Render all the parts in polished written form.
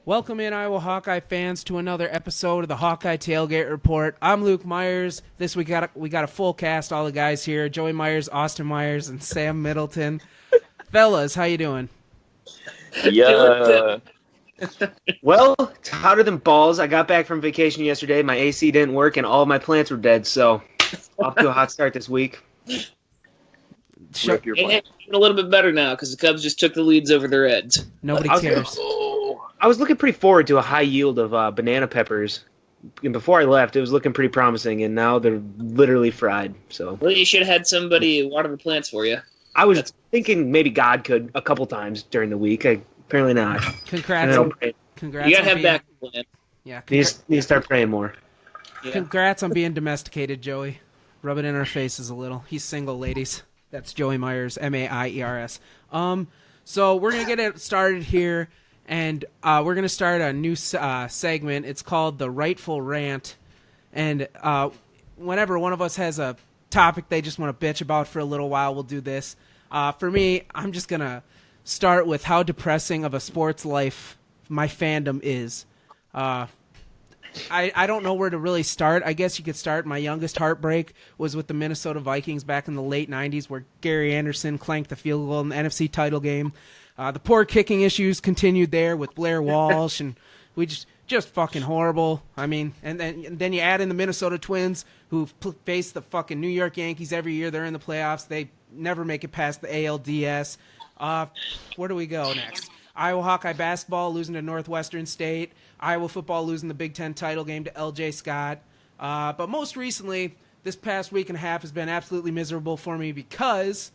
Welcome in, Iowa Hawkeye fans, to another episode of the Hawkeye Tailgate Report. I'm Luke Myers. This week we got a full cast, all the guys here: Joey Myers, Austin Myers, and Sam Middleton. Fellas, how you doing? Yeah. Well, it's hotter than balls. I got back from vacation yesterday. My AC didn't work, and all of my plants were dead. So, off to a hot start this week. Rip your Hey, plant. a little bit better now because the Cubs just took the leads over the Reds. Nobody I was cares. I was looking pretty forward to a high yield of banana peppers. And before I left, it was looking pretty promising, and now they're literally fried. So Well, you should have had somebody water the plants for you. I was thinking maybe God could a couple times during the week. Apparently not. Congrats! And Congrats! You gotta on have being, that plan. Yeah, need to start praying more. Yeah. congrats on being domesticated, Joey. Rub it in our faces a little. He's single, ladies. That's Joey Myers, Maiers. So we're gonna get it started here. And we're going to start a new segment. It's called The Rightful Rant. And whenever one of us has a topic they just want to bitch about for a little while, we'll do this. For me, I'm just going to start with how depressing of a sports life my fandom is. I don't know where to really start. I guess you could start. My youngest heartbreak was with the Minnesota Vikings back in the late 90s, where Gary Anderson clanked the field goal in the NFC title game. The poor kicking issues continued there with Blair Walsh, and we just fucking horrible. I mean, and then you add in the Minnesota Twins, who face the fucking New York Yankees every year. They're in the playoffs. They never make it past the ALDS. Where do we go next? Iowa Hawkeye basketball losing to Northwestern State. Iowa football losing the Big Ten title game to LJ Scott. But most recently, this past week and a half has been absolutely miserable for me because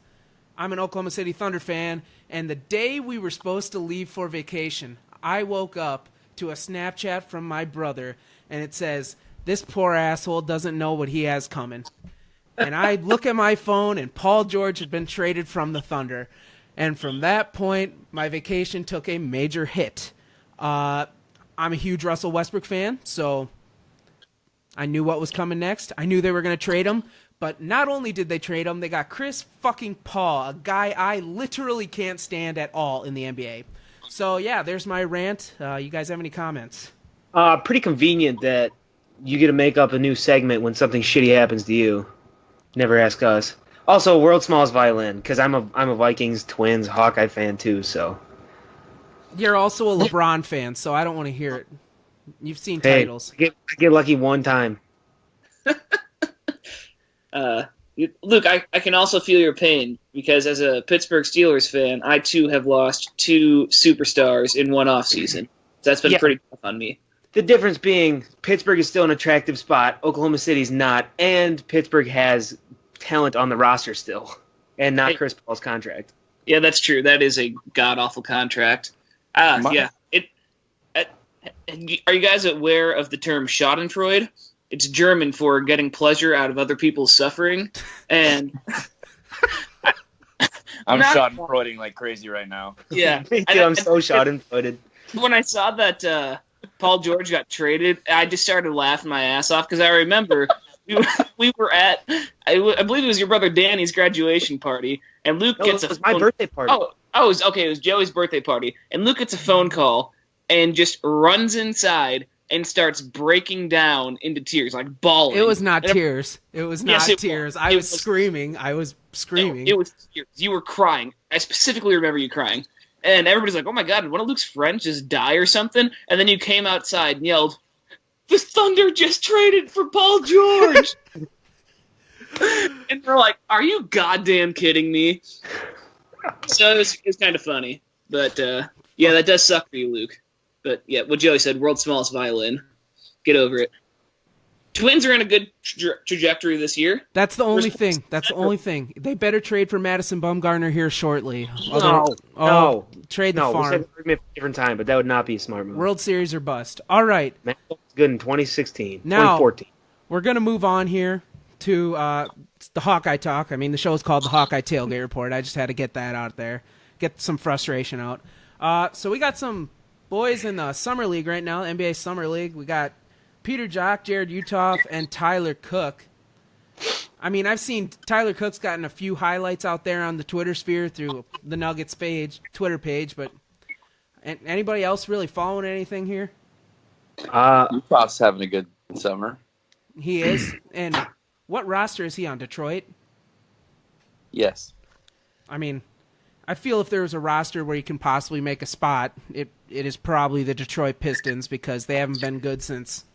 I'm an Oklahoma City Thunder fan, and the day we were supposed to leave for vacation, I woke up to a Snapchat from my brother, and it says, "This poor asshole doesn't know what he has coming." And I look at my phone, and Paul George had been traded from the Thunder. And from that point, my vacation took a major hit. I'm a huge Russell Westbrook fan, so I knew what was coming next. I knew they were going to trade him. But not only did they trade him, they got Chris fucking Paul, a guy I literally can't stand at all in the NBA. So, yeah, there's my rant. You guys have any comments? Pretty convenient that you get to make up a new segment when something shitty happens to you. Never ask us. Also, world's smallest violin, because I'm a Vikings, Twins, Hawkeye fan too. So You're also a LeBron fan, so I don't want to hear it. You've seen hey, titles. I get lucky one time. Luke, I can also feel your pain because as a Pittsburgh Steelers fan, I too have lost two superstars in one offseason. So that's been pretty tough on me. The difference being Pittsburgh is still an attractive spot, Oklahoma City's not, and Pittsburgh has talent on the roster still, and not Chris Paul's contract. Yeah, that's true. That is a god-awful contract. Yeah. Are you guys aware of the term Schadenfreude? It's German for getting pleasure out of other people's suffering. And I'm schadenfreuding like crazy right now. yeah. Me too, I'm so schadenfreude. When I saw that Paul George got traded, I just started laughing my ass off because I remember we were at, I believe it was your brother Danny's graduation party, and Luke gets it was my birthday party. It was Joey's birthday party, and Luke gets a phone call and just runs inside and starts breaking down into tears, like bawling. It was not tears. It was not Yes, tears. I was screaming. I was screaming. No, it was tears. You were crying. I specifically remember you crying. And everybody's like, oh my god, did one of Luke's friends just die or something? And then you came outside and yelled, the Thunder just traded for Paul George! And we're like, are you goddamn kidding me? So it was kind of funny. But, yeah, that does suck for you, Luke. But, yeah, what Joey said, world's smallest violin. Get over it. Twins are in a good trajectory this year. That's the only thing. That's the only thing. They better trade for Madison Bumgarner here shortly. No. Trade the We'll farm. save it for a different time, but that would not be a smart move. World Series or bust. All right. Man, it was good in 2016, Now, 2014. We're going to move on here to the Hawkeye talk. I mean, the show is called the Hawkeye Tailgate Report. I just had to get that out there, get some frustration out. So we got some boys in the Summer League right now, NBA Summer League. We got Peter Jock, Jared Utoff, and Tyler Cook. I mean, I've seen Tyler Cook's gotten a few highlights out there on the Twitter sphere through the Nuggets Twitter page, but And anybody else really following anything here? Utah's having a good summer. He is. And what roster is he on? Detroit? Yes. I mean, I feel if there was a roster where you can possibly make a spot, it is probably the Detroit Pistons because they haven't been good since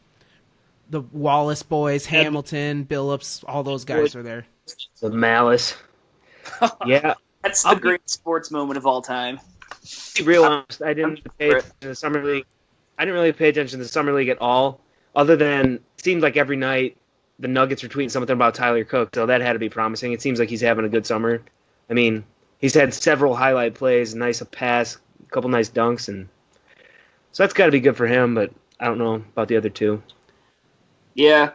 the Wallace boys, Hamilton, Billups, all those guys are there. The Malice. Yeah. That's the great sports moment of all time. To be real honest, I didn't pay attention to the summer league. I didn't really pay attention to the summer league at all, other than it seemed like every night the Nuggets were tweeting something about Tyler Cook, so that had to be promising. It seems like he's having a good summer. I mean, he's had several highlight plays, nice pass, a couple nice dunks, and so that's got to be good for him. But I don't know about the other two. Yeah,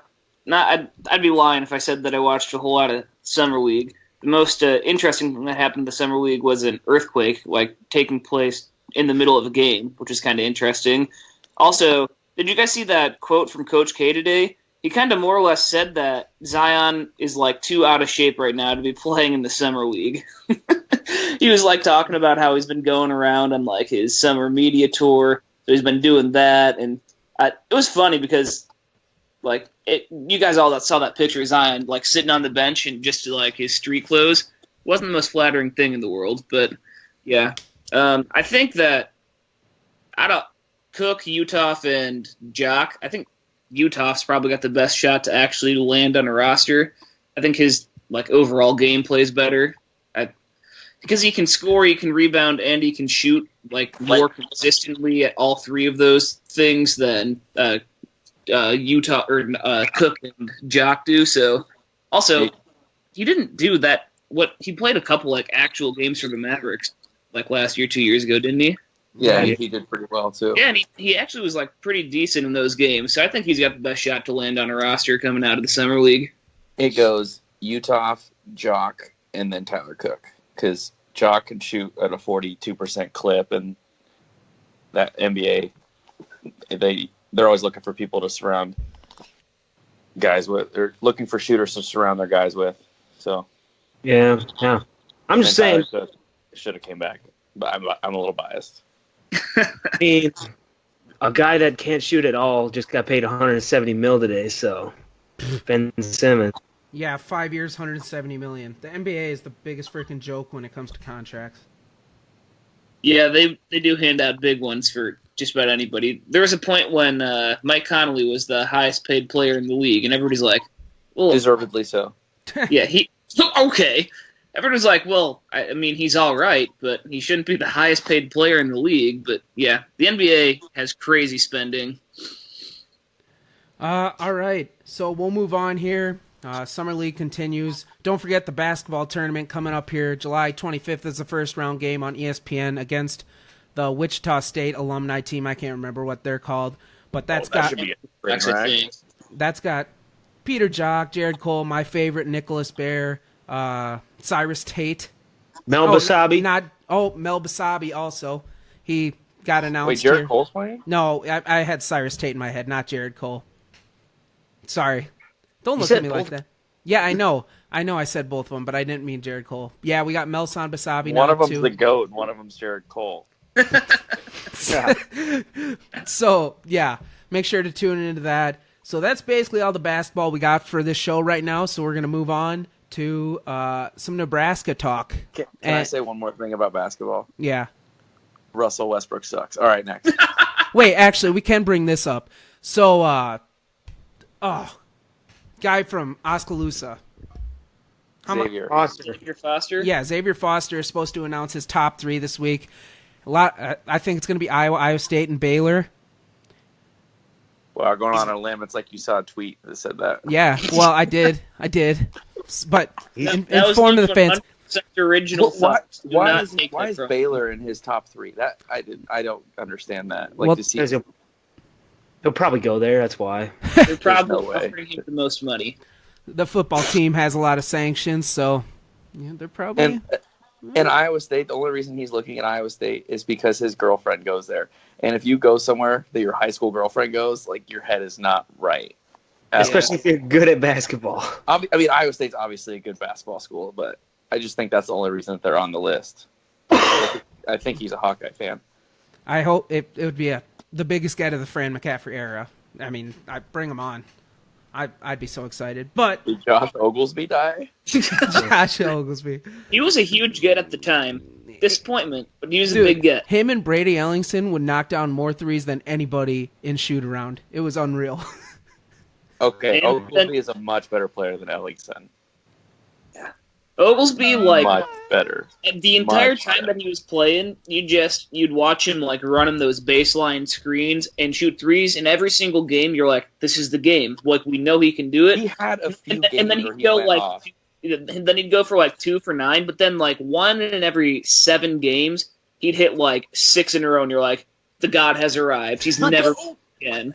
I'd be lying if I said that I watched a whole lot of summer league. The most interesting thing that happened in the summer league was an earthquake, like taking place in the middle of a game, which is kind of interesting. Also, did you guys see that quote from Coach K today? He kind of more or less said that Zion is like too out of shape right now to be playing in the summer league. He was like talking about how he's been going around on like his summer media tour, so he's been doing that, and it was funny because like you guys all that saw that picture of Zion like sitting on the bench and just like his street clothes wasn't the most flattering thing in the world, but yeah, I think that Cook, Utah, and Jock. I think Utah's probably got the best shot to actually land on a roster. I think his like overall game plays better because he can score, he can rebound, and he can shoot like more consistently at all three of those things than Utah or Cook and Jock do. So also he didn't do that. What he played a couple like actual games for the Mavericks like last year, 2 years ago, didn't he? Yeah, he did pretty well too. Yeah, and he actually was like pretty decent in those games. So I think he's got the best shot to land on a roster coming out of the summer league. It goes Utah, Jock, and then Tyler Cook because Jock can shoot at a 42% clip, and that NBA they're always looking for people to surround guys with. They're looking for shooters to surround their guys with. So yeah. I'm just saying, should have came back, but I'm a little biased. I mean, a guy that can't shoot at all just got paid $170 million today. So Ben Simmons. Yeah, 5 years, $170 million. The NBA is the biggest freaking joke when it comes to contracts. Yeah, they do hand out big ones for just about anybody. There was a point when Mike Conley was the highest paid player in the league, and everybody's like, "Well, deservedly so." Yeah, okay. Everyone's like, "Well, I mean, he's all right, but he shouldn't be the highest paid player in the league." But yeah, the NBA has crazy spending. All right, so we'll move on here. Summer League continues. Don't forget the basketball tournament coming up here. July 25th is the first round game on ESPN against the Wichita State alumni team. I can't remember what they're called, but that's got Peter Jock, Jared Cole, my favorite, Nicholas Bear, Cyrus Tate. Mel Basabi. Mel Basabi also. He got announced. Wait, Jared here. Cole's playing? No, I had Cyrus Tate in my head, not Jared Cole. Sorry. Don't look at me like that. Yeah, I know. I said both of them, but I didn't mean Jared Cole. Yeah, we got Melson Basabi now, one of them's too. the GOAT, and one of them's Jared Cole. So, yeah, make sure to tune into that. So that's basically all the basketball we got for this show right now, so we're going to move on to some Nebraska talk. Can I say one more thing about basketball? Yeah. Russell Westbrook sucks. All right, next. Wait, actually, we can bring this up. So, guy from Oskaloosa. Xavier Foster? Yeah, Xavier Foster is supposed to announce his top 3 this week. I think it's going to be Iowa State, and Baylor. Well, going on a limb, it's like you saw a tweet that said that. Yeah, well, I did. But inform the fans. Original why is Baylor in his top 3? That I don't understand that. He'll probably go there. That's why. They're probably offering him the most money. The football team has a lot of sanctions, so yeah, they're probably. And Iowa State, the only reason he's looking at Iowa State is because his girlfriend goes there. And if you go somewhere that your high school girlfriend goes, like, your head is not right. Especially if you're good at basketball. I mean, Iowa State's obviously a good basketball school, but I just think that's the only reason that they're on the list. I think he's a Hawkeye fan. I hope it would be the biggest get of the Fran McCaffrey era. I mean, I bring him on. I'd be so excited. But Did Josh Oglesby die? Josh Oglesby. He was a huge get at the time. Disappointment, but he was Dude, a big get. Him and Brady Ellingson would knock down more threes than anybody in shoot around. It was unreal. Okay, And Oglesby is a much better player than Ellingson. Oglesby, Much better. the entire Much time better. that he was playing, you'd watch him running those baseline screens and shoot threes. In every single game, you're like, this is the game. We know he can do it. He had a few and games then where he'd he go went off. then he'd go for 2 for 9, but then one in every 7 games, he'd hit 6 in a row, and you're like, the god has arrived. He's never again.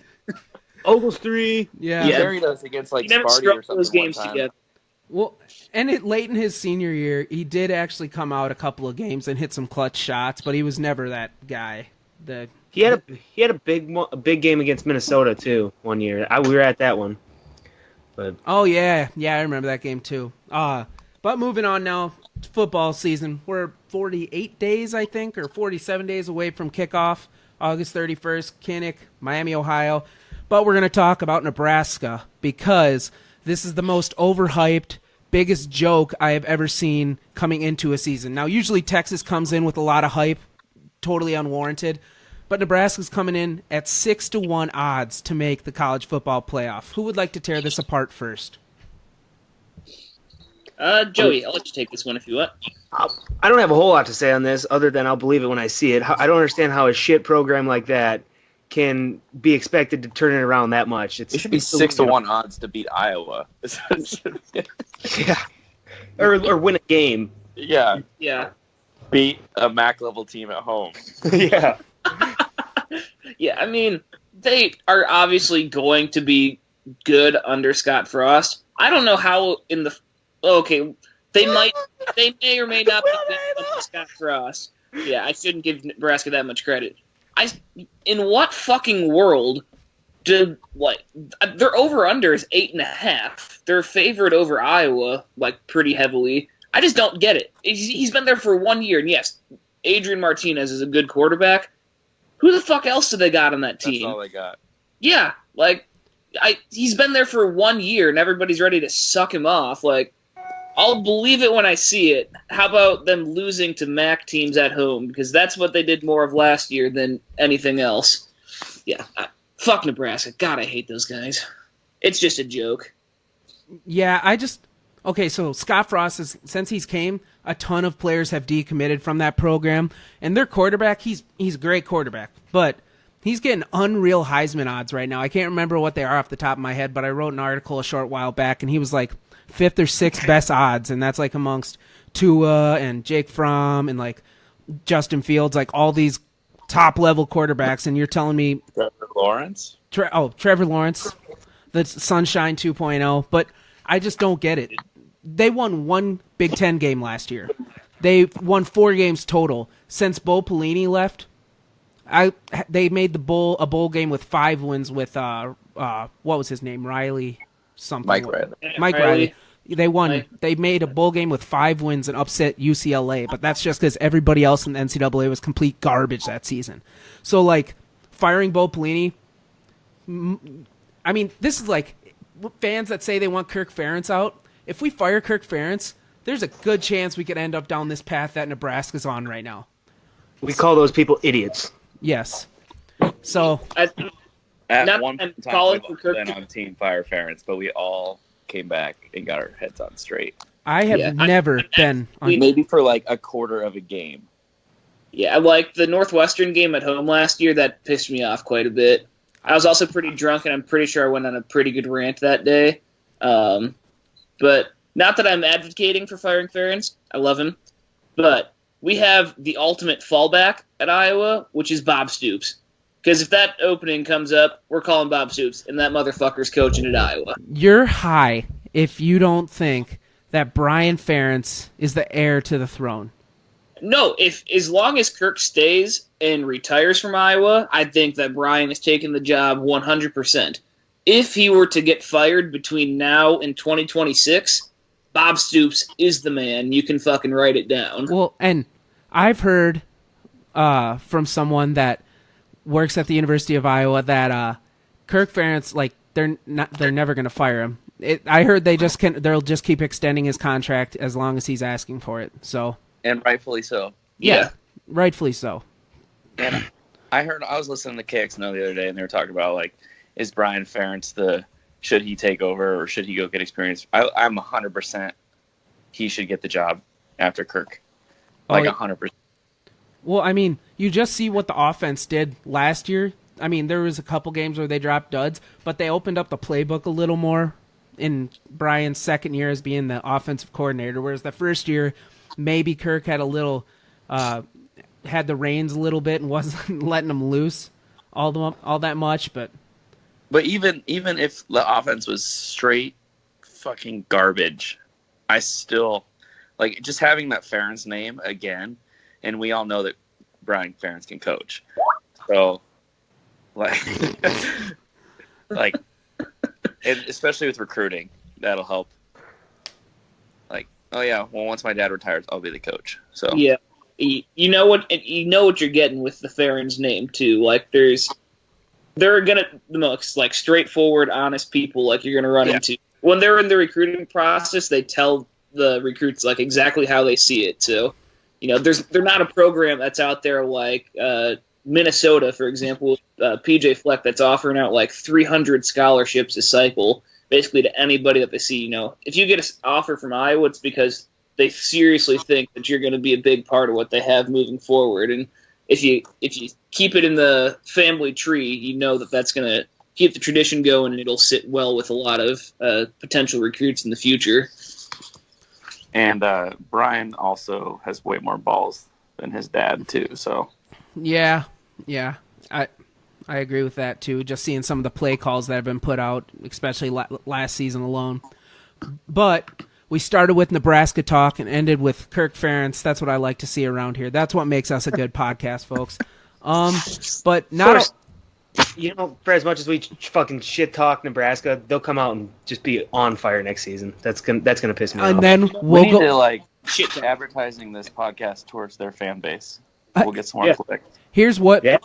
Ogles 3. Yeah. He carried us against He never Sparty or struck something those games one time. together. Well, and late in his senior year, he did actually come out a couple of games and hit some clutch shots, but he was never that guy. He had a big game against Minnesota too one year. We were at that one. But Oh yeah, I remember that game too. But moving on now, football season. We're 48 days, I think, or 47 days away from kickoff, August 31st, Kinnick, Miami, Ohio. But we're going to talk about Nebraska because this is the most overhyped, biggest joke I have ever seen coming into a season. Now, usually Texas comes in with a lot of hype, totally unwarranted. But Nebraska's coming in at 6-1 odds to make the college football playoff. Who would like to tear this apart first? Joey, I'll let you take this one if you want. I don't have a whole lot to say on this other than I'll believe it when I see it. I don't understand how a shit program like that can be expected to turn it around that much. It should be 6-1 odds to beat Iowa. Yeah. Or win a game. Yeah, Yeah. beat a MAC level team at home. Yeah. Yeah, I mean, they are obviously going to be good under Scott Frost. I don't know how they may or may not be good under Scott Frost. Yeah, I shouldn't give Nebraska that much credit. In what fucking world their over-under is 8.5. They're favored over Iowa, pretty heavily. I just don't get it. He's been there for 1 year, and yes, Adrian Martinez is a good quarterback. Who the fuck else do they got on that team? That's all they got. Yeah, he's been there for 1 year, and everybody's ready to suck him off. I'll believe it when I see it. How about them losing to MAC teams at home? Because that's what they did more of last year than anything else. Yeah, fuck Nebraska. God, I hate those guys. It's just a joke. Yeah, okay, so Scott Frost, since he's came, a ton of players have decommitted from that program, and their quarterback, he's a great quarterback, but he's getting unreal Heisman odds right now. I can't remember what they are off the top of my head, but I wrote an article a short while back, and he was 5th or 6th best odds, and that's amongst Tua and Jake Fromm and Justin Fields, all these top-level quarterbacks, and you're telling me Trevor Lawrence? Trevor Lawrence, the Sunshine 2.0, but I just don't get it. They won one Big Ten game last year. They won 4 games total. Since Bo Pelini left, they made a bowl game with 5 wins with what was his name? Riley something. Mike Riley. Mike Riley. They won. They made a bowl game with 5 wins and upset UCLA, but that's just because everybody else in the NCAA was complete garbage that season. So firing Bo Pelini. I mean, this is fans that say they want Kirk Ferentz out. If we fire Kirk Ferentz, there's a good chance we could end up down this path that Nebraska's on right now. We call those people idiots. Yes. So At Not- one I'm time, calling we've for all Kirk- been on Team Fire Ferentz, but we all came back and got our heads on straight. I have never been on. Maybe for a quarter of a game. Yeah, the Northwestern game at home last year, that pissed me off quite a bit. I was also pretty drunk, and I'm pretty sure I went on a pretty good rant that day. But not that I'm advocating for firing Ferentz. I love him. But we have the ultimate fallback at Iowa, which is Bob Stoops. Because if that opening comes up, we're calling Bob Stoops, and that motherfucker's coaching at Iowa. You're high if you don't think that Brian Ferentz is the heir to the throne. No, as long as Kirk stays and retires from Iowa, I think that Brian is taking the job 100%. If he were to get fired between now and 2026, Bob Stoops is the man. You can fucking write it down. Well, and I've heard from someone that works at the University of Iowa that Kirk Ferentz, like they're never going to fire him. I heard they'll just keep extending his contract as long as he's asking for it. So, and rightfully so. Yeah, rightfully so. And I was listening to KXNO the other day, and they were talking about like, is Brian Ferentz should he take over or should he go get experience? I'm 100% he should get the job after Kirk, like 100%. Well, I mean, you just see what the offense did last year. I mean, there was a couple games where they dropped duds, but they opened up the playbook a little more in Brian's second year as being the offensive coordinator, whereas the first year, maybe Kirk had had the reins a little bit and wasn't letting them loose all that much. But even if the offense was straight fucking garbage, I still like just having that Ferentz name again, and we all know that Brian Ferentz can coach. So, like, and especially with recruiting, that'll help. Like, oh yeah, well once my dad retires, I'll be the coach. So yeah, you know what you're getting with the Ferentz name too. Like, they're gonna the most like straightforward, honest people like you're gonna run into when they're in the recruiting process. They tell the recruits like exactly how they see it. So, you know, they're not a program that's out there like Minnesota, for example, PJ Fleck, that's offering out like 300 scholarships a cycle, basically to anybody that they see. You know, if you get an offer from Iowa, it's because they seriously think that you're going to be a big part of what they have moving forward. And if you keep it in the family tree, you know that that's going to keep the tradition going, and it'll sit well with a lot of potential recruits in the future. And Brian also has way more balls than his dad too. So yeah, I agree with that too. Just seeing some of the play calls that have been put out, especially last season alone. But we started with Nebraska talk and ended with Kirk Ferentz. That's what I like to see around here. That's what makes us a good podcast, folks. But not. You know, for as much as we fucking shit talk Nebraska, they'll come out and just be on fire next season. That's gonna piss me off. And then we need to like advertising this podcast towards their fan base. We'll get some more clicks. Here's what. Yeah,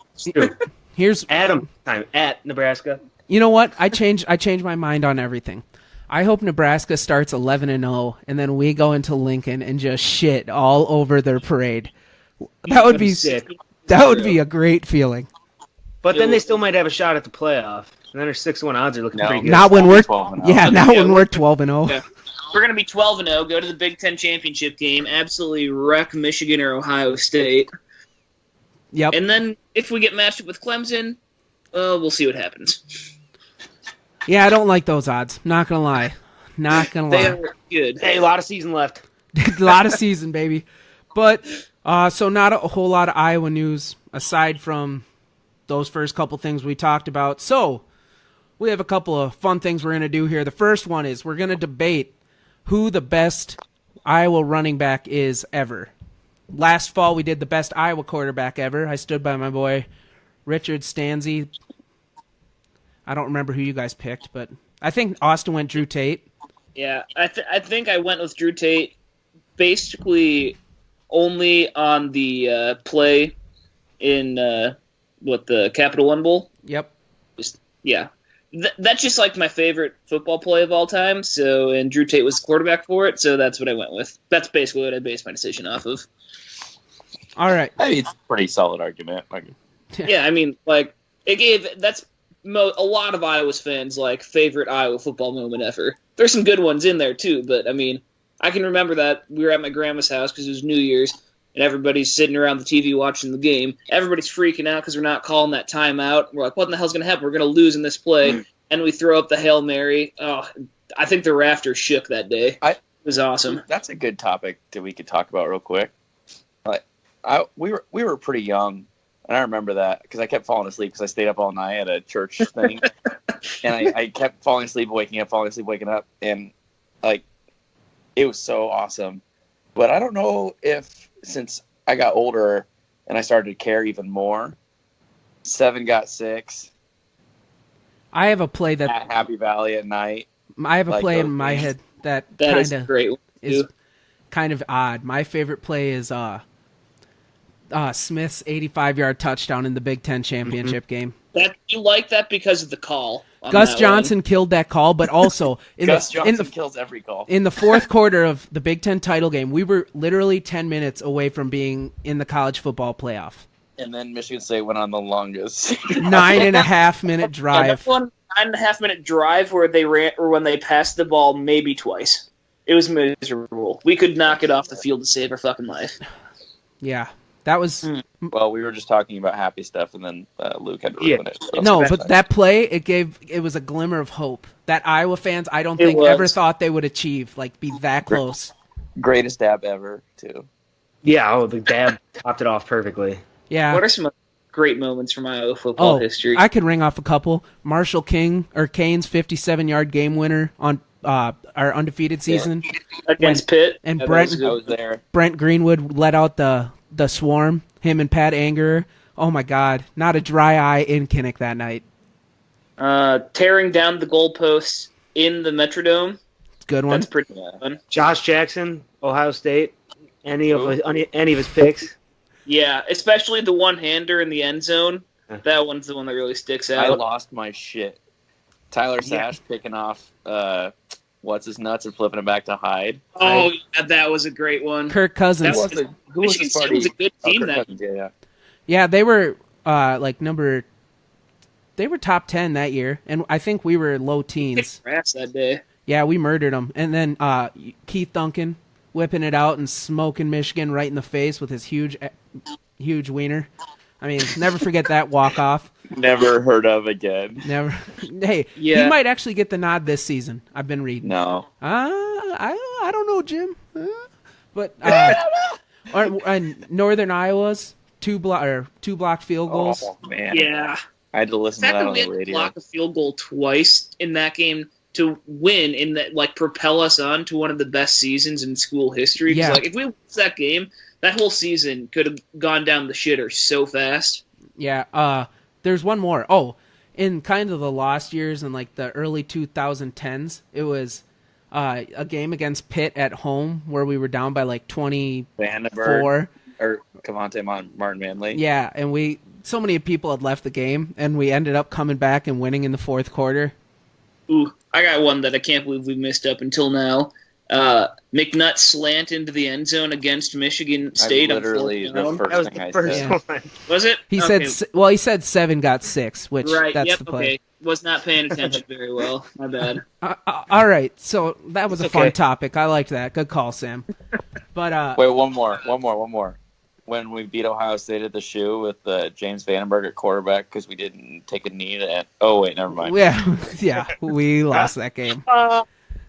here's Adam time at Nebraska. You know what? I changed my mind on everything. I hope Nebraska starts 11-0, and then we go into Lincoln and just shit all over their parade. That would be sick. That would be a great feeling. But then they still might have a shot at the playoff. And then their 6-1 odds are looking pretty good. Not when we're 12-0. when we're 12-0. Yeah. We're gonna be 12-0. Go to the Big Ten championship game. Absolutely wreck Michigan or Ohio State. Yep. And then if we get matched up with Clemson, we'll see what happens. Yeah, I don't like those odds. Not gonna lie. They are good. Hey, a lot of season left. A lot of season, baby. But so not a whole lot of Iowa news aside from those first couple things we talked about. So we have a couple of fun things we're going to do here. The first one is we're going to debate who the best Iowa running back is ever. Last fall we did the best Iowa quarterback ever. I stood by my boy Richard Stanzi. I don't remember who you guys picked, but I think Austin went Drew Tate. Yeah, I think I went with Drew Tate basically only on the play in the Capital One Bowl. Yep. That's just like my favorite football play of all time. So, and Drew Tate was the quarterback for it, so that's what I went with. That's basically what I based my decision off of. All right. I mean, it's a pretty solid argument. Yeah, I mean, like that's a lot of Iowa's fans like favorite Iowa football moment ever. There's some good ones in there too, but I mean, I can remember that we were at my grandma's house because it was New Year's. And everybody's sitting around the TV watching the game. Everybody's freaking out because we're not calling that timeout. We're like, what in the hell's going to happen? We're going to lose in this play. And we throw up the Hail Mary. Oh, I think the rafters shook that day. It was awesome. That's a good topic that we could talk about real quick. We were pretty young, and I remember that because I kept falling asleep because I stayed up all night at a church thing. And I kept falling asleep, waking up. And, it was so awesome. But I don't know if, since I got older and I started to care even more, 7 got 6. I have a play that at Happy Valley at night. I have a play in my head that is great. Is kind of odd. My favorite play is Smith's 85-yard touchdown in the Big Ten championship game. That you like that because of the call. Gus Johnson killed that call, but also Gus Johnson kills every call. In the fourth quarter of the Big Ten title game, we were literally 10 minutes away from being in the college football playoff. And then Michigan State went on the longest 9.5-minute drive. Yeah, that one 9.5-minute drive where they ran or when they passed the ball maybe twice. It was miserable. We could not get off the field to save our fucking life. Yeah, that was. Well, we were just talking about happy stuff, and then Luke had to ruin it. So No, but that play it was a glimmer of hope that Iowa fans I don't think ever thought they would achieve, like be that close. Greatest dab ever, too. Yeah, the dab topped it off perfectly. Yeah. What are some great moments from Iowa football history? I could ring off a couple. Marshall Kane's 57-yard game winner on our undefeated season against Pitt, and I was there. Brent Greenwood let out the swarm. Him and Pat Angerer. Oh my God! Not a dry eye in Kinnick that night. Tearing down the goalposts in the Metrodome. Good one. That's pretty fun. Josh Jackson, Ohio State. Any of his picks? Yeah, especially the one-hander in the end zone. That one's the one that really sticks out. I lost my shit. Tyler Sash picking off what's his nuts and flipping it back to Hyde. Oh, yeah, that was a great one. Kirk Cousins. Who was the party? Was a good team Kirk that. Cousins, Yeah, they were they were top 10 that year, and I think we were low teens. Rats that day. Yeah, we murdered them. And then Keith Duncan whipping it out and smoking Michigan right in the face with his huge wiener. I mean, never forget that walk-off. Never heard of again. Never. Hey, he might actually get the nod this season. I've been reading. No. I don't know, Jim. But Northern Iowa's two block field goals. Oh, man. Yeah. I had to listen to that on the radio. We had to block a field goal twice in that game to win in that, like, propel us on to one of the best seasons in school history. Yeah. Like, if we lost that game, that whole season could have gone down the shitter so fast. Yeah. There's one more. Oh, in kind of the lost years in like the early 2010s, it was a game against Pitt at home where we were down by like 24. Vandenberg or Cavante Martin Manley. Yeah, and so many people had left the game, and we ended up coming back and winning in the fourth quarter. Ooh, I got one that I can't believe we missed up until now. McNutt slant into the end zone against Michigan State. Literally the first thing I said. One. Was it? He said 7 got 6, which right. that's Yep, the play. Okay. Was not paying attention very well. My bad. All right, so that was a fun topic. I liked that. Good call, Sam. But wait, one more. When we beat Ohio State at the shoe with James Vandenberg at quarterback because we didn't take a knee. Never mind. Yeah, we lost that game.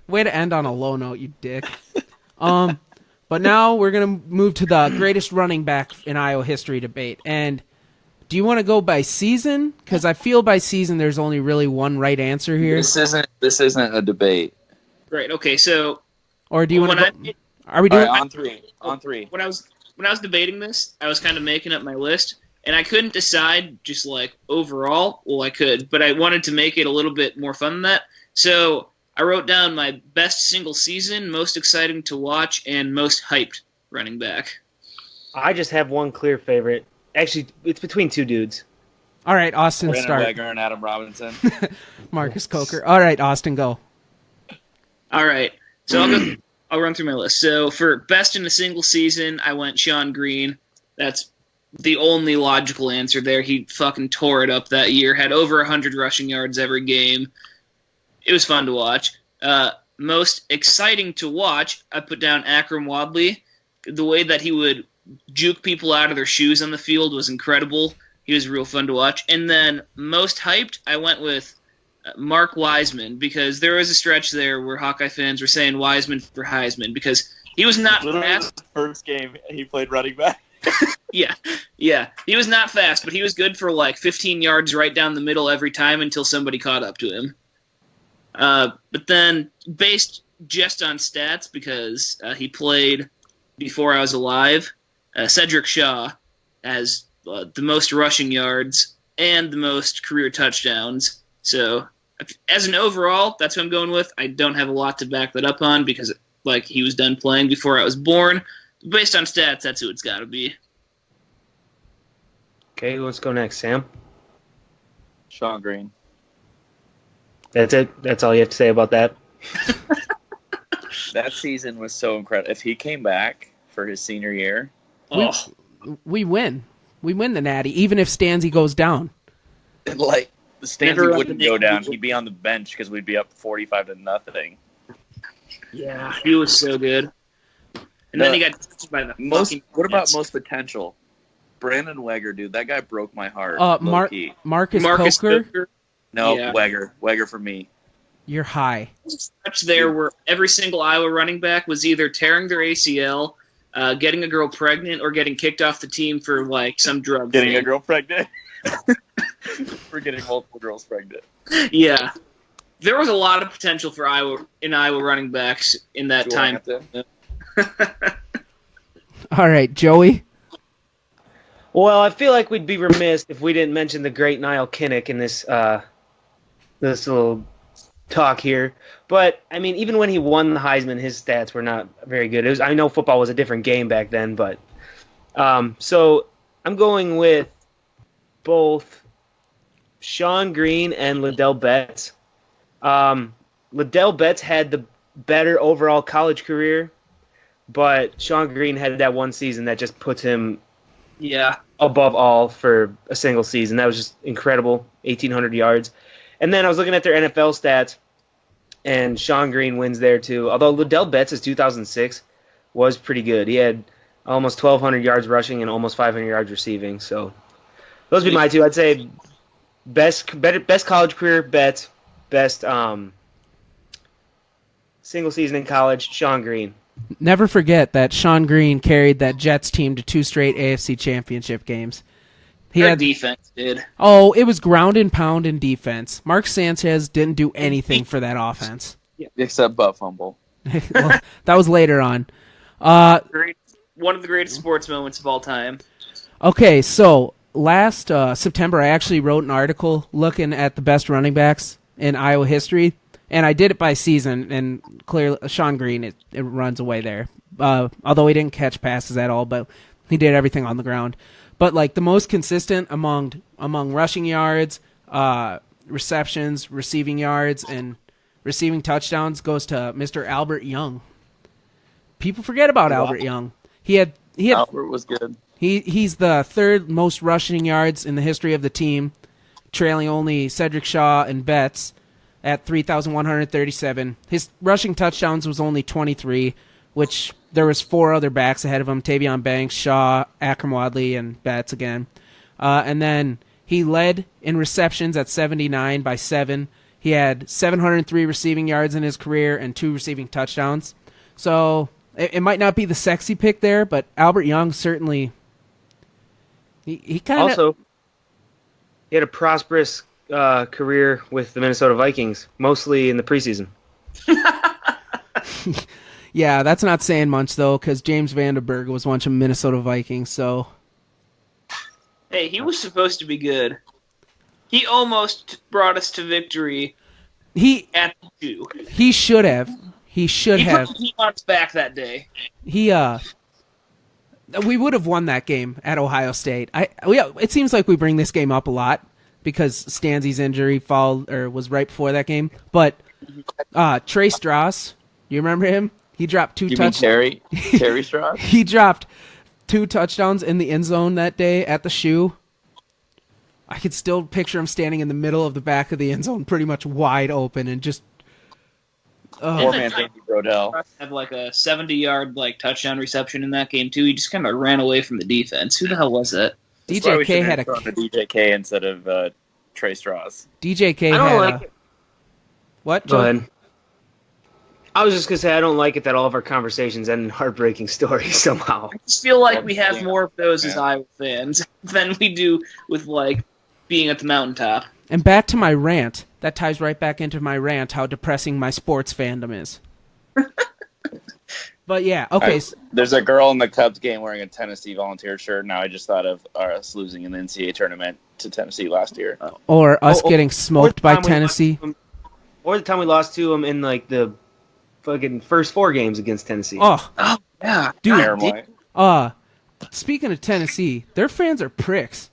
Way to end on a low note, you dick. But now we're gonna move to the greatest running back in Iowa history debate. And do you want to go by season? Because I feel by season there's only really one right answer here. This isn't a debate. Right. Okay. So. Or do you want to? Are we doing on three? When I was debating this, I was kind of making up my list, and I couldn't decide just like overall. Well, I could, but I wanted to make it a little bit more fun than that. So I wrote down my best single season, most exciting to watch, and most hyped running back. I just have one clear favorite. Actually, it's between two dudes. All right, Austin, Brandon start. Wagner and Adam Robinson. Marcus Coker. All right, Austin, go. All right, so I'll run through my list. So for best in a single season, I went Sean Green. That's the only logical answer there. He fucking tore it up that year. Had over 100 rushing yards every game. It was fun to watch. Most exciting to watch, I put down Akram Wadley. The way that he would juke people out of their shoes on the field was incredible. He was real fun to watch. And then most hyped, I went with Mark Wiseman, because there was a stretch there where Hawkeye fans were saying Wiseman for Heisman because he was not fast. The first game he played running back. Yeah. He was not fast, but he was good for like 15 yards right down the middle every time until somebody caught up to him. But then, based just on stats, because he played before I was alive, Cedric Shaw has the most rushing yards and the most career touchdowns. So, as an overall, that's what I'm going with. I don't have a lot to back that up on because, he was done playing before I was born. Based on stats, that's who it's got to be. Okay, who wants to go next? Sam? Sean Green. That's it? That's all you have to say about that? That season was so incredible. If he came back for his senior year, We win. We win the Natty, even if Stanzi goes down. like Never Stanley wouldn't go down. He'd be on the bench because we'd be up 45-0. Yeah, he was so good. And then he got touched by the fucking What about Nets. most potential? Brandon Weger, dude. That guy broke my heart. Marcus Marcus Coker, Coker. No, Yeah. Weger. Weger for me. you're high. Stretch there where every single Iowa running back was either tearing their ACL, getting a girl pregnant, or getting kicked off the team for like some drug. Getting a thing. girl pregnant. We're getting multiple girls pregnant. Yeah, there was a lot of potential for Iowa running backs in that time. All right, Joey. Well, I feel like we'd be remiss if we didn't mention the great Niall Kinnick in this this little talk here. But I mean, even when he won the Heisman, his stats were not very good. I know football was a different game back then, but so I'm going with both Sean Green and Liddell Betts. Liddell Betts had the better overall college career, but Sean Green had that one season that just puts him above all for a single season. That was just incredible, 1,800 yards. And then I was looking at their NFL stats, and Sean Green wins there too. Although Liddell Betts' 2006 was pretty good. He had almost 1,200 yards rushing and almost 500 yards receiving. So those would be my two. I'd say best college career, Betts. Best single season in college, Sean Green. Never forget that Sean Green carried that Jets team to 2 straight AFC championship games. Their defense did. Oh, it was ground and pound in defense. Mark Sanchez didn't do anything for that offense. Except butt fumble. Well, that was later on. One of the greatest sports moments of all time. Okay, so last September I actually wrote an article looking at the best running backs in Iowa history, and I did it by season, and clearly Sean Green, it runs away there. Although he didn't catch passes at all, but he did everything on the ground. But like the most consistent among rushing yards, receptions, receiving yards, and receiving touchdowns goes to Mr. Albert Young. People forget about Albert Young. He had Albert was good. He's the third most rushing yards in the history of the team, trailing only Cedric Shaw and Betts at 3,137. His rushing touchdowns was only 23, which there was 4 other backs ahead of him: Tavion Banks, Shaw, Akram Wadley, and Betts again. And then he led in receptions at 79 by 7. He had 703 receiving yards in his career and 2 receiving touchdowns. So it might not be the sexy pick there, but Albert Young certainly. He kind of also he had a prosperous career with the Minnesota Vikings, mostly in the preseason. Yeah, that's not saying much, though, because James Vandenberg was once a Minnesota Viking, so. Hey, he was supposed to be good. He almost brought us to victory at the 2. He should have. He should have. Put the team on his back that day. We would have won that game at Ohio State. It seems like we bring this game up a lot because Stanzi's injury was right before that game. But Trey Strauss, you remember him? He dropped 2 touchdowns. Terry Strauss? He dropped 2 touchdowns in the end zone that day at the shoe. I could still picture him standing in the middle of the back of the end zone, pretty much wide open, and just. Poor man, Andy Brodell. Had like a 70-yard touchdown reception in that game too. He just kind of ran away from the defense. Who the hell was that? DJK had a DJK instead of Trey Strauss. DJK I don't had like a, it. What? Go ahead. I was just gonna say I don't like it that all of our conversations end in heartbreaking stories somehow. I just feel like we have more of those as Iowa fans than we do with being at the mountaintop. And back to my rant. That ties right back into my rant, how depressing my sports fandom is. But yeah, okay. There's a girl in the Cubs game wearing a Tennessee Volunteer shirt. Now I just thought of us losing in the NCAA tournament to Tennessee last year. Or us getting smoked by Tennessee. Or the time we lost to them in the fucking first 4 games against Tennessee. Oh yeah. Dude. Speaking of Tennessee, their fans are pricks.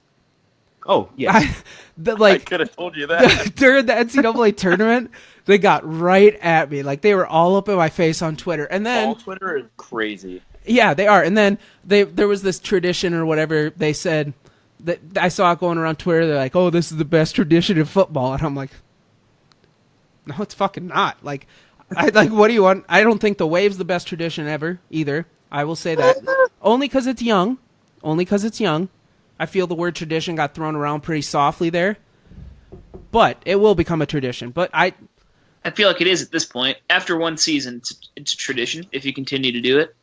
Oh, yes. I could have told you that. During the NCAA tournament, they got right at me. Like, they were all up in my face on Twitter. And then... All Twitter is crazy. Yeah, they are. And then there was this tradition or whatever they said that I saw it going around Twitter. They're like, "Oh, this is the best tradition in football," and I'm like, "No, it's fucking not." Like, what do you want? I don't think the wave's the best tradition ever either. I will say that only because it's young. Only because it's young. I feel the word tradition got thrown around pretty softly there, but it will become a tradition. But I feel like it is at this point. After one season, it's a tradition if you continue to do it.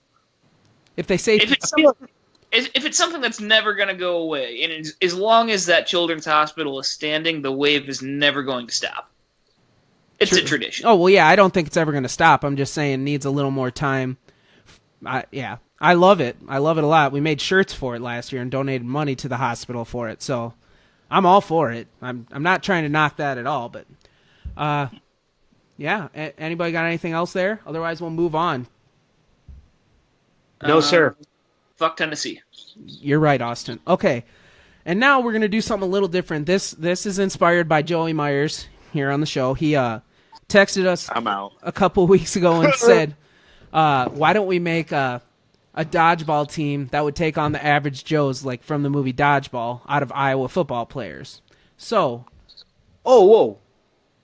If they say if it's something that's never going to go away, and as long as that children's hospital is standing, the wave is never going to stop. It's a tradition. Oh, well, yeah, I don't think it's ever going to stop. I'm just saying it needs a little more time. Yeah, I love it. I love it a lot. We made shirts for it last year and donated money to the hospital for it, so I'm all for it. I'm not trying to knock that at all, but yeah. Anybody got anything else there? Otherwise, we'll move on. No, sir. Fuck Tennessee. You're right, Austin. Okay, and now we're gonna do something a little different. This is inspired by Joey Myers here on the show. He texted us a couple weeks ago and said, "Why don't we make a dodgeball team that would take on the average Joes, like from the movie Dodgeball, out of Iowa football players?" So, whoa,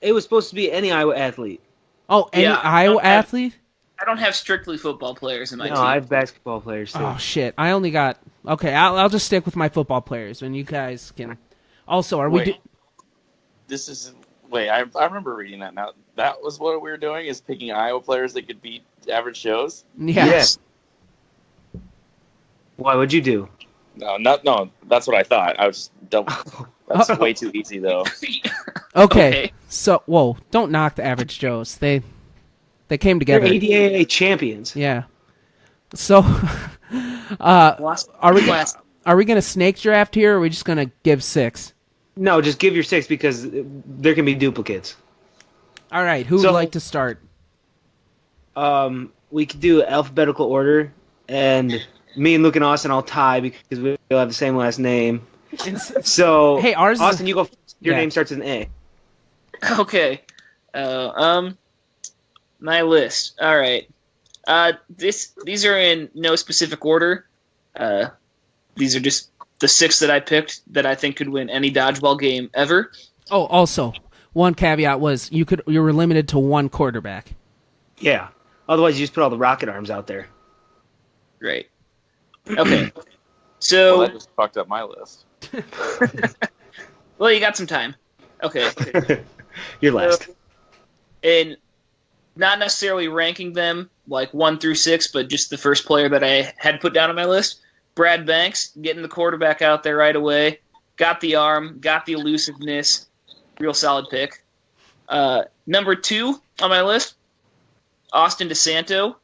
it was supposed to be any Iowa athlete. Oh, any Iowa athlete? I don't have strictly football players in my team. No, I have basketball players too. Oh shit! I only got okay. I'll just stick with my football players, and you guys can. Also, This is I remember reading that now. That was what we were doing, is picking Iowa players that could beat average Joes. Yeah. Yes. Why would you do? No. That's what I thought. I was just double. That's way too easy, though. Okay. So, whoa! Don't knock the average Joes. They came together. They're ADAA champions. Yeah. So, are we gonna snake draft here, or are we just gonna give 6? No, just give your 6 because there can be duplicates. All right. Who would like to start? We could do alphabetical order, and me and Luke and Austin all tie because we all have the same last name. So, hey, Austin, you go first. Your name starts with an A. Okay. My list. All right. These are in no specific order. These are just the 6 that I picked that I think could win any dodgeball game ever. Oh, also, one caveat was you were limited to one quarterback. Yeah. Otherwise, you just put all the rocket arms out there. Right. Okay. So that just fucked up my list. Well, you got some time. Okay. You're last. And not necessarily ranking them like 1 through 6, but just the first player that I had put down on my list. Brad Banks, getting the quarterback out there right away. Got the arm, got the elusiveness. Real solid pick. Number 2 on my list, Austin DeSanto,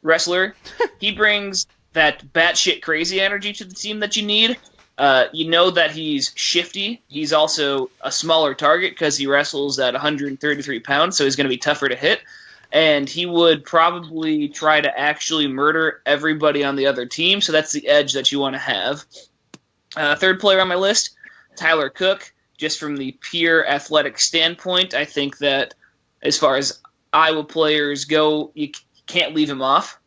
wrestler. He brings that batshit crazy energy to the team that you need. You know that he's shifty. He's also a smaller target because he wrestles at 133 pounds, so he's going to be tougher to hit. And he would probably try to actually murder everybody on the other team, so that's the edge that you want to have. Third player on my list, Tyler Cook. Just from the pure athletic standpoint, I think that as far as Iowa players go, you can't leave him off.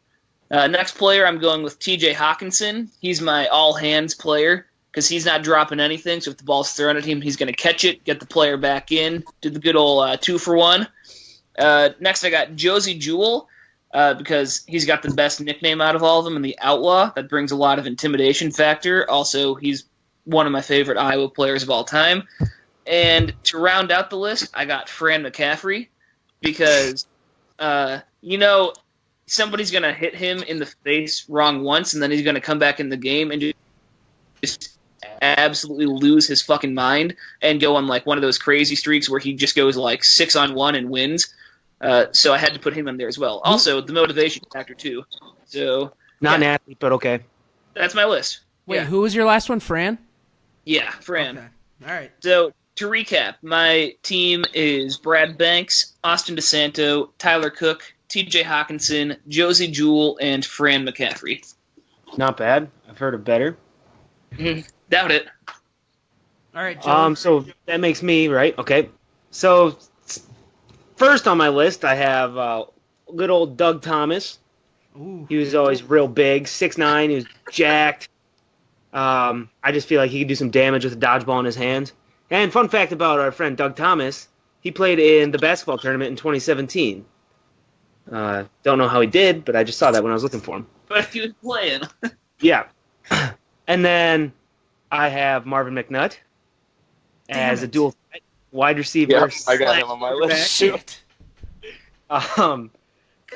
Next player, I'm going with TJ Hawkinson. He's my all-hands player because he's not dropping anything, so if the ball's thrown at him, he's going to catch it, get the player back in, do the good old 2-for-1. Next, I got Josie Jewell because he's got the best nickname out of all of them, and the Outlaw. That brings a lot of intimidation factor. Also, he's one of my favorite Iowa players of all time. And to round out the list, I got Fran McCaffrey because, somebody's going to hit him in the face wrong once, and then he's going to come back in the game and just absolutely lose his fucking mind and go on like one of those crazy streaks where he just goes like 6-on-1 and wins. So I had to put him in there as well. Also, the motivation factor too. So not an athlete, but okay. That's my list. Wait, who was your last one, Fran? Yeah, Fran. Okay. All right. So to recap, my team is Brad Banks, Austin DeSanto, Tyler Cook, TJ Hawkinson, Josie Jewell, and Fran McCaffrey. Not bad. I've heard of better. Doubt it. All right, Joey. So that makes me right. Okay. So first on my list, I have good old Doug Thomas. Ooh. He was always real big, 6'9". He was jacked. I just feel like he could do some damage with a dodgeball in his hand. And fun fact about our friend Doug Thomas, he played in the basketball tournament in 2017. Don't know how he did, but I just saw that when I was looking for him. But he was playing. Yeah. And then I have Marvin McNutt as a dual threat wide receiver. Yeah, I got him on my list too. Shit.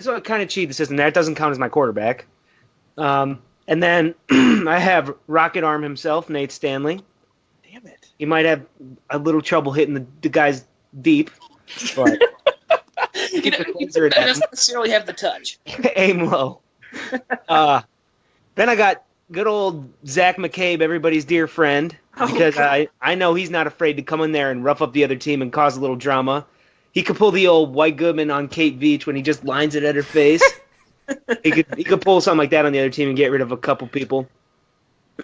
So I kind of cheat the system there. It doesn't count as my quarterback. And then I have Rocket Arm himself, Nate Stanley. Damn it. He might have a little trouble hitting the guys deep, but He doesn't necessarily have the touch. aim low. Then I got good old Zach McCabe, everybody's dear friend, because I know he's not afraid to come in there and rough up the other team and cause a little drama. He could pull the old White Goodman on Kate Veach when he just lines it at her face. he could pull something like that on the other team and get rid of a couple people.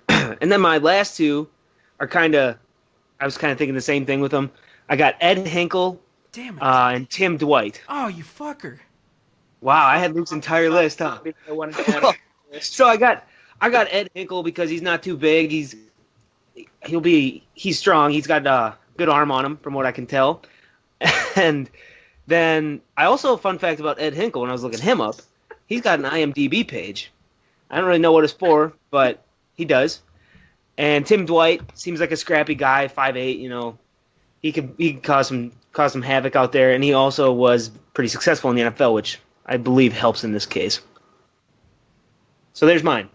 And then my last two are I was kind of thinking the same thing with them. I got Ed Hinkle Damn it. and Tim Dwight. Oh, you fucker. Wow, I had Luke's entire list, huh? I wanted to add on the list. So I got Ed Hinkle because he's not too big. He's strong. He's got a good arm on him, from what I can tell. And then I also, fun fact about Ed Hinkle, when I was looking him up, he's got an IMDb page. I don't really know what it's for, but he does. And Tim Dwight seems like a scrappy guy, 5'8", you know. He could cause some havoc out there, and he also was pretty successful in the NFL, which I believe helps in this case. So there's mine.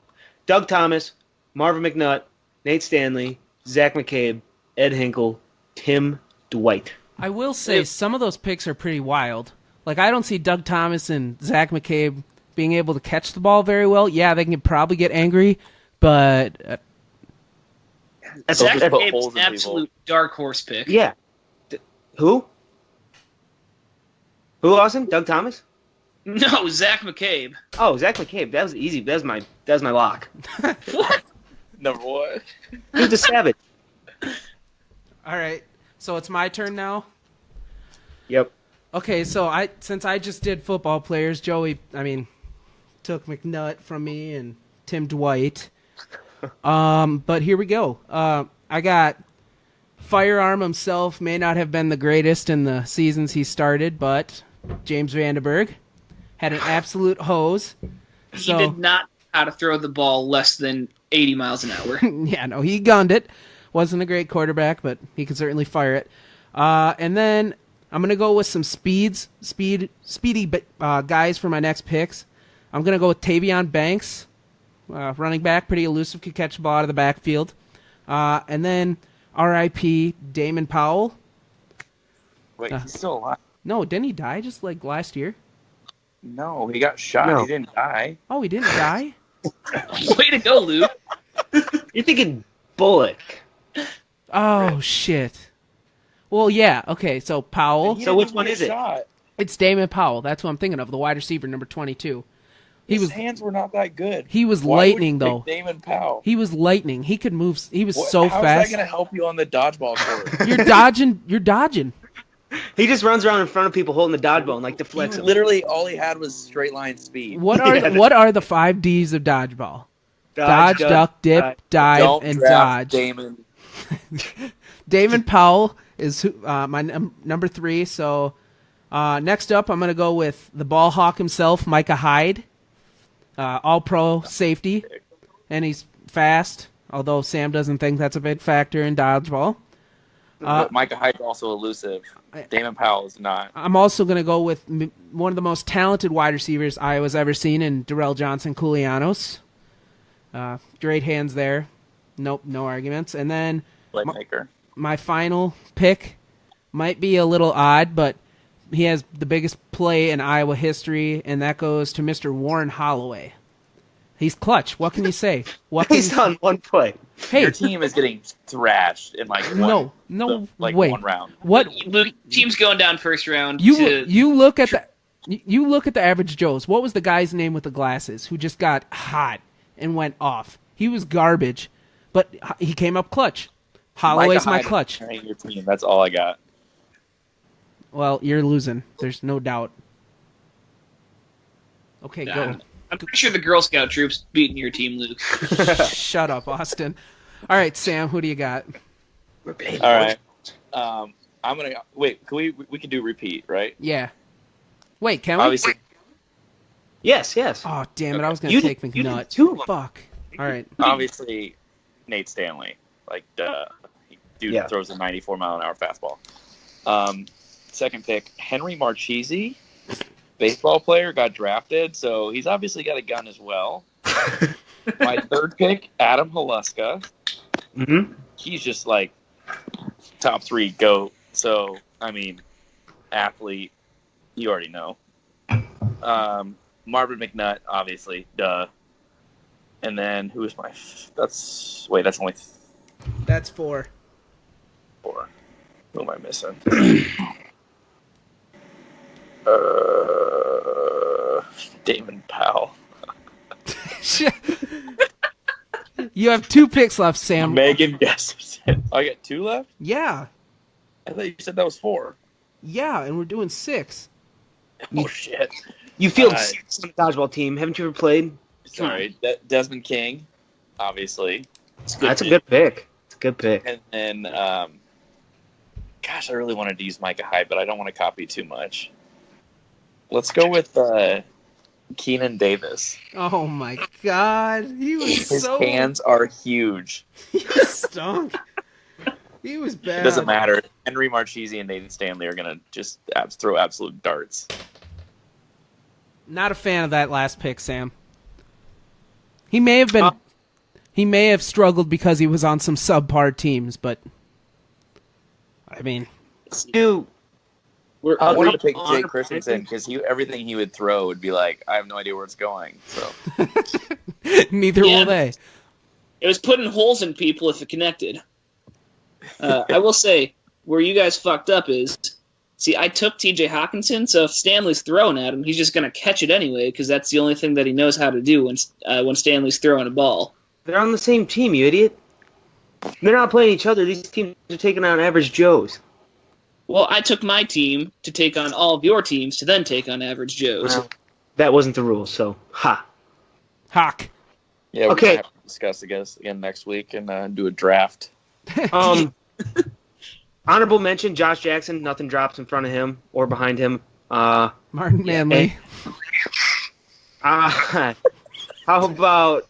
Doug Thomas, Marvin McNutt, Nate Stanley, Zach McCabe, Ed Hinkle, Tim Dwight. I will say some of those picks are pretty wild. Like, I don't see Doug Thomas and Zach McCabe being able to catch the ball very well. Yeah, they can probably get angry, but... Zach just put McCabe's holes an in absolute dark horse pick. Yeah. Who? Who, Austin? Doug Thomas? No, Zach McCabe. Oh, Zach McCabe. That was easy. That was my lock. What? Number one. Who's the savage? All right, so it's my turn now? Yep. Okay, so since I just did football players, Joey, took McNutt from me and Tim Dwight. But here we go. I got Firearm himself, may not have been the greatest in the seasons he started, but James Vandenberg had an absolute hose. He did not know how to throw the ball less than 80 miles an hour. Yeah, no, he gunned it. Wasn't a great quarterback, but he could certainly fire it. And then I'm going to go with some speedy guys for my next picks. I'm going to go with Tavion Banks, running back, pretty elusive, could catch the ball out of the backfield. And then R.I.P. Damon Powell. Wait, he's still alive? No, didn't he die just like last year? No, he got shot. No. He didn't die. Oh, he didn't die? Way to go, Luke. You're thinking Bullock. Oh, shit. Well, yeah, okay, so Powell. He So didn't which one get is it? shot. It's Damon Powell. That's what I'm thinking of, the wide receiver, number 22. His hands were not that good. He was Why lightning, would you though. pick Damon Powell. He was lightning. He could move. He was so How fast. is that going to help you on the dodgeball court? You're dodging. You're dodging. He just runs around in front of people holding the dodgeball and like He deflects them. literally, all he had was straight line speed. What are the 5 Ds of dodgeball? Dodge, duck, dip, dive, Don't and draft dodge. Damon. Damon Powell is my number 3. So next up, I'm going to go with the ball hawk himself, Micah Hyde, all-pro safety, and he's fast. Although Sam doesn't think that's a big factor in dodgeball. But Micah Hyde's also elusive. Damon Powell is not. I'm also going to go with one of the most talented wide receivers Iowa's ever seen in Darrell Johnson-Koulianos. Great hands there. Nope, no arguments. And then Playmaker. my final pick might be a little odd, but he has the biggest play in Iowa history, and that goes to Mr. Warren Holloway. He's clutch. What can you say? He's on one play. Hey, Your team is getting thrashed in like no way. one round. What Luke, team's going down first round. you look at the average Joes. What was the guy's name with the glasses who just got hot and went off? He was garbage, but he came up clutch. Holloway's my Hyde clutch. carrying your team. That's all I got. Well, you're losing. There's no doubt. Okay, Nah, go. I'm pretty sure the Girl Scout troops beating your team, Luke. Shut up, Austin. All right, Sam, who do you got? All right. I'm gonna wait. Can we can do repeat, right? Yeah. Wait, can we? Obviously, Yes. Oh, damn it. I was going You to did- take you did McNutt. two of them. Fuck. All right. obviously, Nate Stanley. Like, dude Yeah. throws a 94-mile-an-hour fastball. Second pick, Henry Marchese, baseball player, got drafted, so he's obviously got a gun as well. My third pick, Adam Haluska. Mm-hmm. He's just like top 3 GOAT. So, I mean, athlete, you already know. Marvin McNutt, obviously, duh. And then who is my? That's only That's 4. 4. Who am I missing? Damon Powell. You have 2 picks left, Sam. Megan Gustafson. I got 2 left. Yeah. I thought you said that was 4. Yeah, and we're doing 6. Oh shit. You field Alright. 6 on the dodgeball team. Haven't you ever played? Sorry, Desmond King, obviously. That's a good pick. It's a good pick. And then, gosh, I really wanted to use Micah Hyde, but I don't want to copy too much. Let's go with Keenan Davis. Oh, my God. He was His so... hands are huge. He stunk. He was bad. It doesn't matter. Henry Marchese and Nathan Stanley are going to just throw absolute darts. Not a fan of that last pick, Sam. He may have been... He may have struggled because he was on some subpar teams, but... I mean... Dude, I wanted to pick honor- Jake Christensen because everything he would throw would be like, I have no idea where it's going. So Neither Yeah. will they. It was putting holes in people if it connected. I will say, where you guys fucked up is, see, I took T.J. Hawkinson, so if Stanley's throwing at him, he's just going to catch it anyway, because that's the only thing that he knows how to do when Stanley's throwing a ball. they're on the same team, you idiot. They're not playing each other. These teams are taking out average Joes. Well, I took my team to take on all of your teams to then take on average Joes. Well, that wasn't the rule, so ha. Hawk. yeah, we're Okay. going to have to discuss again next week and do a draft. Honorable mention, Josh Jackson. Nothing drops in front of him or behind him. Martin Manley. How about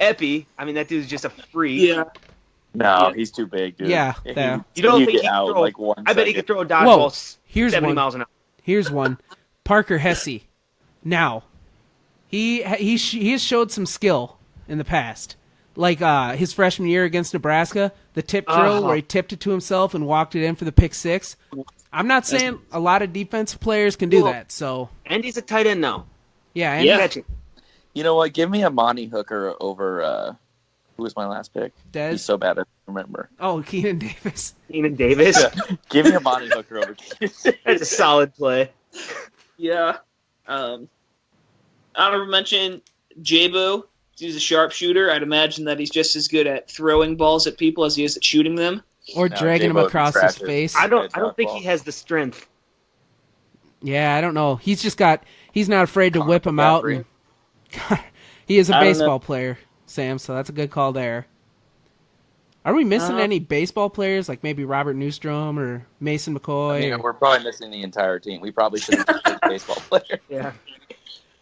Epi? I mean, that dude's just a freak. Yeah. No, Yeah. he's too big, dude. Yeah, He- yeah. You don't he'd think get he can out throw? like 1 I bet he second. could throw a Whoa, dodgeball here's 70 one. miles an hour. Here's one. Parker Hesse. Now, he has showed some skill in the past. Like his freshman year against Nebraska, the tip drill where he tipped it to himself and walked it in for the pick 6. I'm not saying a lot of defensive players can do Well, that. So, And he's a tight end now. yeah. And Yeah. Catching. You know what? Give me a Monty Hooker over, who was my last pick? Dez. He's so bad I don't remember. Oh, Keenan Davis. Keenan Davis. Give me a Monty Hooker over Keith. That's a solid play. Yeah. Honorable mention, Jabo. He's a sharpshooter. I'd imagine that he's just as good at throwing balls at people as he is at shooting them. Or No, dragging him J-Bo across his trashes. face. I don't Good think dodgeball. he has the strength. Yeah, I don't know. He's not afraid to whip him out. McCaffrey. And, he is a I don't baseball player, Sam, so that's a good call there. Are we missing any baseball players, like maybe Robert Newstrom or Mason McCoy? Yeah, or- we're probably missing the entire team. We probably should have picked a baseball player. Yeah.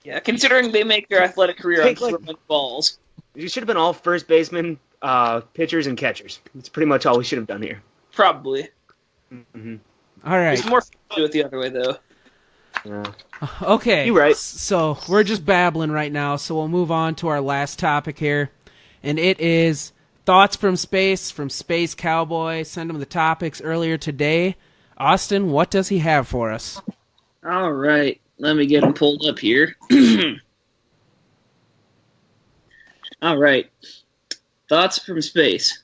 Yeah, considering they make their athletic career on Take, like- throwing balls. You should have been all first basemen, pitchers, and catchers. That's pretty much all we should have done here. Probably. Mm-hmm. All right. It's more fun to do it the other way, though. Yeah. Okay. You right. So we're just babbling right now, so we'll move on to our last topic here. And it is thoughts from Space Cowboy. Send him the topics earlier today. Austin, what does he have for us? All right. Let me get him pulled up here. All right. Thoughts from space.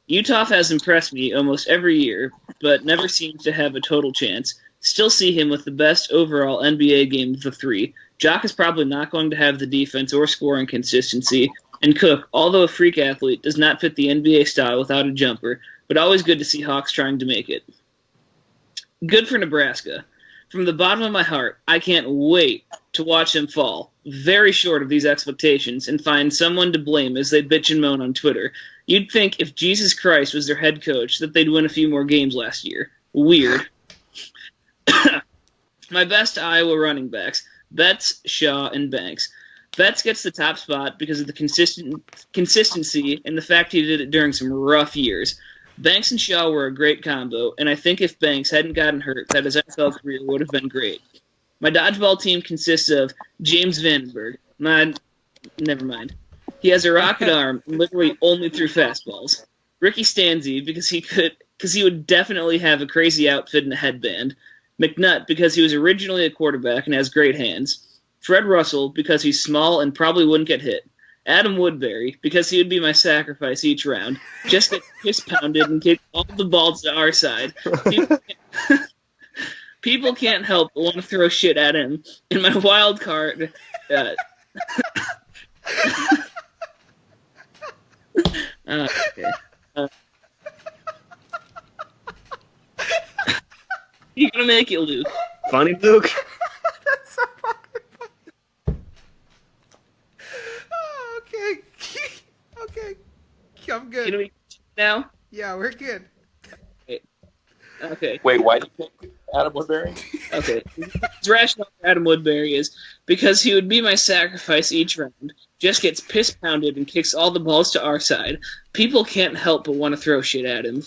Utah has impressed me almost every year, but never seems to have a total chance. Still see him with the best overall NBA game of the 3. Jock is probably not going to have the defense or scoring consistency, And Cook, although a freak athlete, does not fit the NBA style without a jumper, but always good to see Hawks trying to make it. Good for Nebraska. From the bottom of my heart, I can't wait to watch them fall, very short of these expectations, and find someone to blame as they bitch and moan on Twitter. You'd think if Jesus Christ was their head coach that they'd win a few more games last year. Weird. My best Iowa running backs, Betts, Shaw, and Banks. Betts gets the top spot because of the consistency and the fact he did it during some rough years. Banks and Shaw were a great combo, and I think if Banks hadn't gotten hurt, that his NFL career would have been great. My dodgeball team consists of James Vandenberg. Never mind. He has a rocket arm and literally only threw fastballs. Ricky Stanzi, because he would definitely have a crazy outfit and a headband. McNutt, because he was originally a quarterback and has great hands. Fred Russell, because he's small and probably wouldn't get hit. Adam Woodbury, because he would be my sacrifice each round. Just get fist-pounded and kick all the balls to our side. People can't help but want to throw shit at him. In my wild card... okay. You're gonna make it, Luke. Funny, Luke? That's so fucking funny. Oh, okay. Okay. I'm good. Can we now? Yeah, we're good. Okay. Wait, why did you pick Adam Woodbury? Okay. His rationale for Adam Woodbury is because he would be my sacrifice each round, just gets piss-pounded and kicks all the balls to our side. People can't help but want to throw shit at him.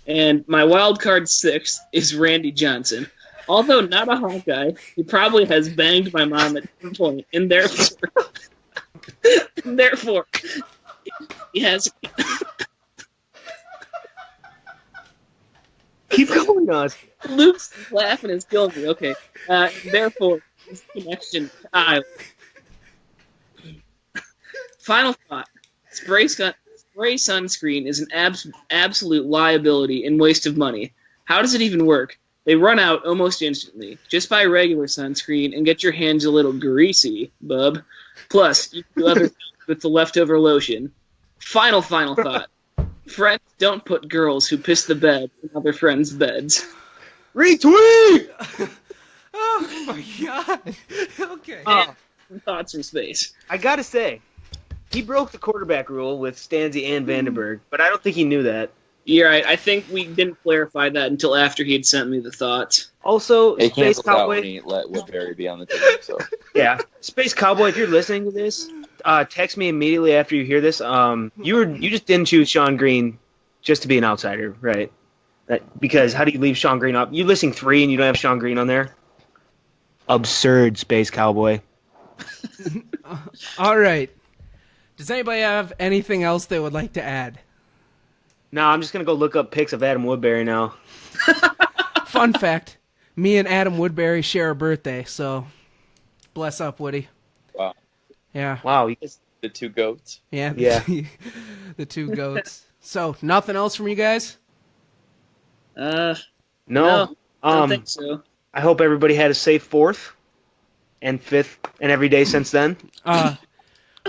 And my wild card 6 is Randy Johnson. Although not a Hawkeye, he probably has banged my mom at some point, and therefore, he has... Keep going, Oz. Luke's laughing is killing me. Okay. Therefore, his connection to Iowa. Final thought. Spray sunscreen is an absolute liability and waste of money. How does it even work? They run out almost instantly. Just buy regular sunscreen and get your hands a little greasy, bub. Plus, you can do other things with the leftover lotion. Final thought. Friends don't put girls who piss the bed in other friends' beds. Retweet! Oh my god. Okay. Some thoughts from space. I gotta say, he broke the quarterback rule with Stanzi and Vandenberg, but I don't think he knew that. You're right. I think we didn't clarify that until after he had sent me the thoughts. Also, It Space canceled out when Cowboy. he let Woodbury be on the team, so... Yeah, Space Cowboy. If you're listening to this, text me immediately after you hear this. You just didn't choose Sean Green just to be an outsider, right? Because how do you leave Sean Green up? You're listing 3 and you don't have Sean Green on there. Absurd, Space Cowboy. All right. Does anybody have anything else they would like to add? No, I'm just gonna go look up pics of Adam Woodbury now. Fun fact: me and Adam Woodbury share a birthday, so bless up, Woody. Wow. Yeah. Wow. The two goats. Yeah. Yeah. The two goats. So nothing else from you guys? No. I don't think so. I hope everybody had a safe 4th and 5th and every day since then.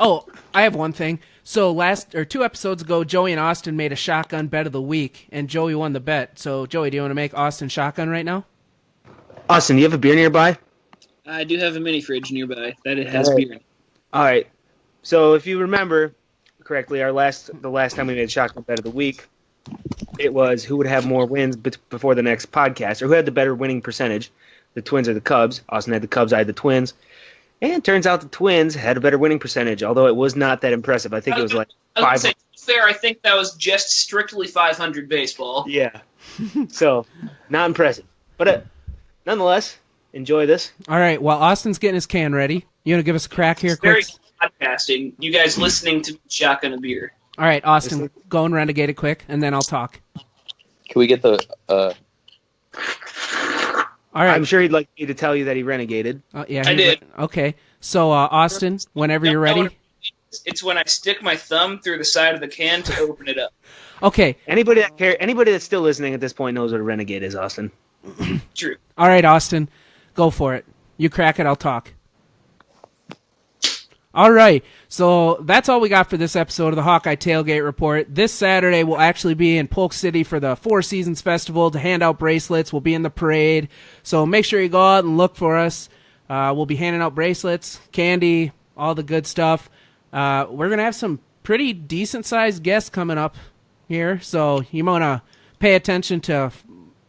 Oh, I have one thing. So 2 episodes ago, Joey and Austin made a shotgun bet of the week, and Joey won the bet. So, Joey, do you want to make Austin shotgun right now? Austin, do you have a beer nearby? I do have a mini fridge nearby that it has All right. beer in it. All right. So if you remember correctly, the last time we made a shotgun bet of the week, it was who would have more wins before the next podcast, or who had the better winning percentage, the Twins or the Cubs. Austin had the Cubs, I had the Twins. And it turns out the Twins had a better winning percentage, although it was not that impressive. I think it was like I was 500. gonna say, fair, I think that was just strictly 500 baseball. Yeah. So, not impressive. But nonetheless, enjoy this. All right. While Austin's getting his can ready, you want to give us a crack here It's very quick? podcasting. You guys listening to shotgun a beer. All right, Austin, go and renegade it quick, and then I'll talk. Can we get the... All right. I'm sure he'd like me to tell you that he renegated. Yeah, I did. Okay. So, Austin, whenever you're ready. It's when I stick my thumb through the side of the can to open it up. Okay. Anybody that's still listening at this point knows what a renegade is, Austin. True. All right, Austin, go for it. You crack it, I'll talk. All right, so that's all we got for this episode of the Hawkeye Tailgate Report. This Saturday, we'll actually be in Polk City for the Four Seasons Festival to hand out bracelets. We'll be in the parade, so make sure you go out and look for us. We'll be handing out bracelets, candy, all the good stuff. We're going to have some pretty decent-sized guests coming up here, so you want to pay attention to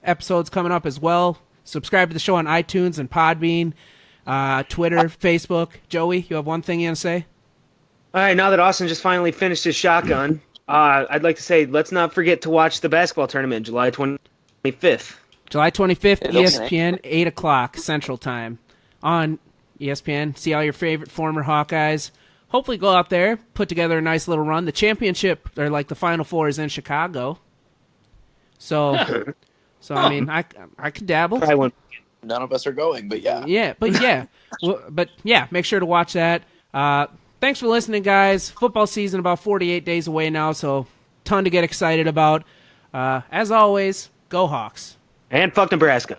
episodes coming up as well. Subscribe to the show on iTunes and Podbean. Twitter, Facebook. Joey, you have one thing you want to say? All right, now that Austin just finally finished his shotgun, I'd like to say let's not forget to watch the basketball tournament July 25th. July 25th, ESPN, 8 o'clock Central Time on ESPN. See all your favorite former Hawkeyes. Hopefully go out there, put together a nice little run. The championship, or like the Final Four, is in Chicago. So I mean, I could dabble. Probably won't. None of us are going, but yeah. Yeah, but yeah, make sure to watch that. Thanks for listening, guys. Football season about 48 days away now, so ton to get excited about. As always, go Hawks. And fuck Nebraska.